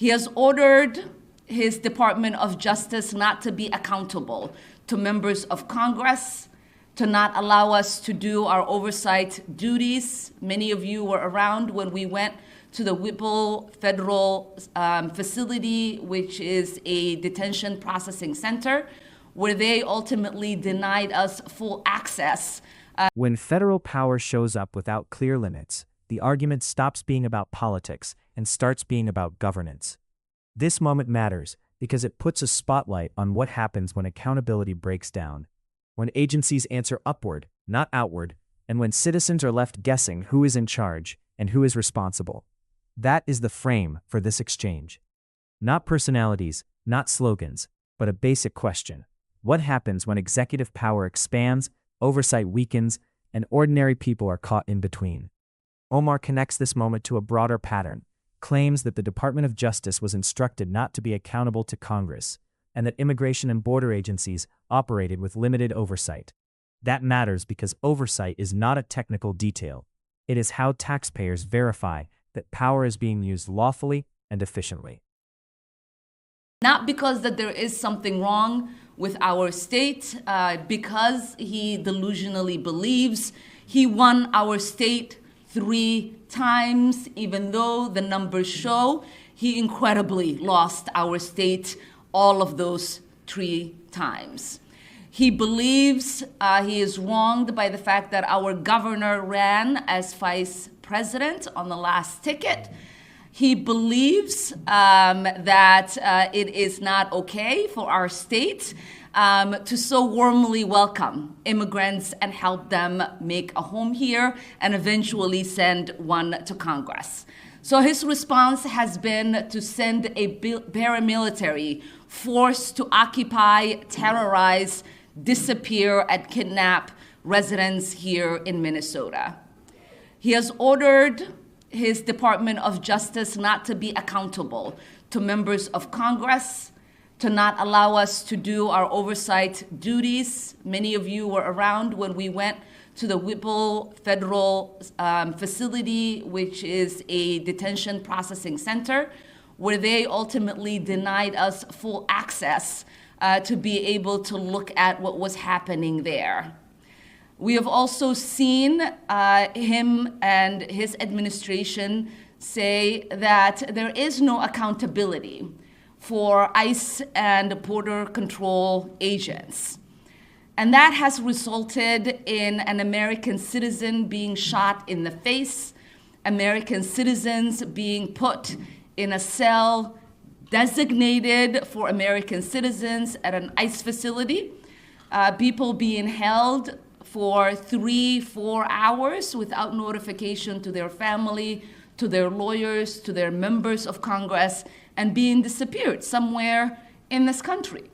He has ordered his Department of Justice not to be accountable to members of Congress, to not allow us to do our oversight duties. Many of you were around when we went to the Whipple Federal Facility, which is a detention processing center, where they ultimately denied us full access. When federal power shows up without clear limits, the argument stops being about politics and starts being about governance. This moment matters because it puts a spotlight on what happens when accountability breaks down, when agencies answer upward, not outward, and when citizens are left guessing who is in charge and who is responsible. That is the frame for this exchange. Not personalities, not slogans, but a basic question. What happens when executive power expands, oversight weakens, and ordinary people are caught in between? Omar connects this moment to a broader pattern, claims that the Department of Justice was instructed not to be accountable to Congress, and that immigration and border agencies operated with limited oversight. That matters because oversight is not a technical detail. It is how taxpayers verify that power is being used lawfully and efficiently. Not because that there is something wrong with our state, because he delusionally believes he won our state 3 times, even though the numbers show he incredibly lost our state all of those 3 times. He believes he is wronged by the fact that our governor ran as vice president on the last ticket. He believes that it is not okay for our state to so warmly welcome immigrants and help them make a home here and eventually send one to Congress. So his response has been to send a paramilitary force to occupy, terrorize, disappear, and kidnap residents here in Minnesota. He has ordered his Department of Justice not to be accountable to members of Congress, to not allow us to do our oversight duties. Many of you were around when we went to the Whipple Federal Facility, which is a detention processing center, where they ultimately denied us full access to be able to look at what was happening there. We have also seen him and his administration say that there is no accountability for ICE and border control agents. And that has resulted in an American citizen being shot in the face, American citizens being put in a cell designated for American citizens at an ICE facility, people being held for 3-4 hours without notification to their family, to their lawyers, to their members of Congress, and being disappeared somewhere in this country.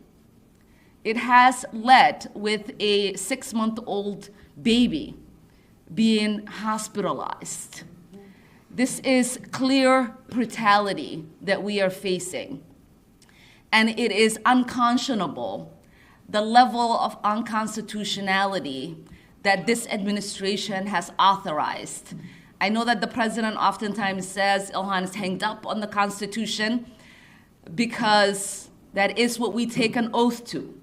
It has led with a 6-month-old baby being hospitalized. This is clear brutality that we are facing. And it is unconscionable, the level of unconstitutionality that this administration has authorized. I know that the president oftentimes says Ilhan is hanged up on the Constitution because that is what we take an oath to.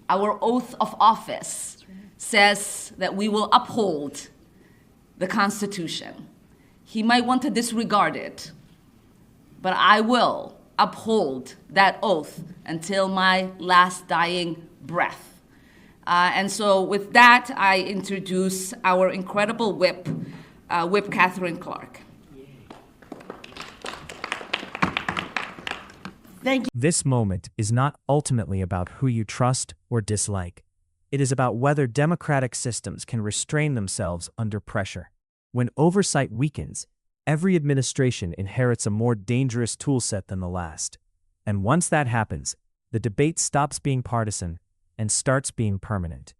Our oath of office says that we will uphold the Constitution. He might want to disregard it, but I will uphold that oath until my last dying breath. And so with that, I introduce our incredible whip, Whip Catherine Clark. Thank you. This moment is not ultimately about who you trust or dislike. It is about whether democratic systems can restrain themselves under pressure. When oversight weakens, every administration inherits a more dangerous toolset than the last. And once that happens, the debate stops being partisan and starts being permanent.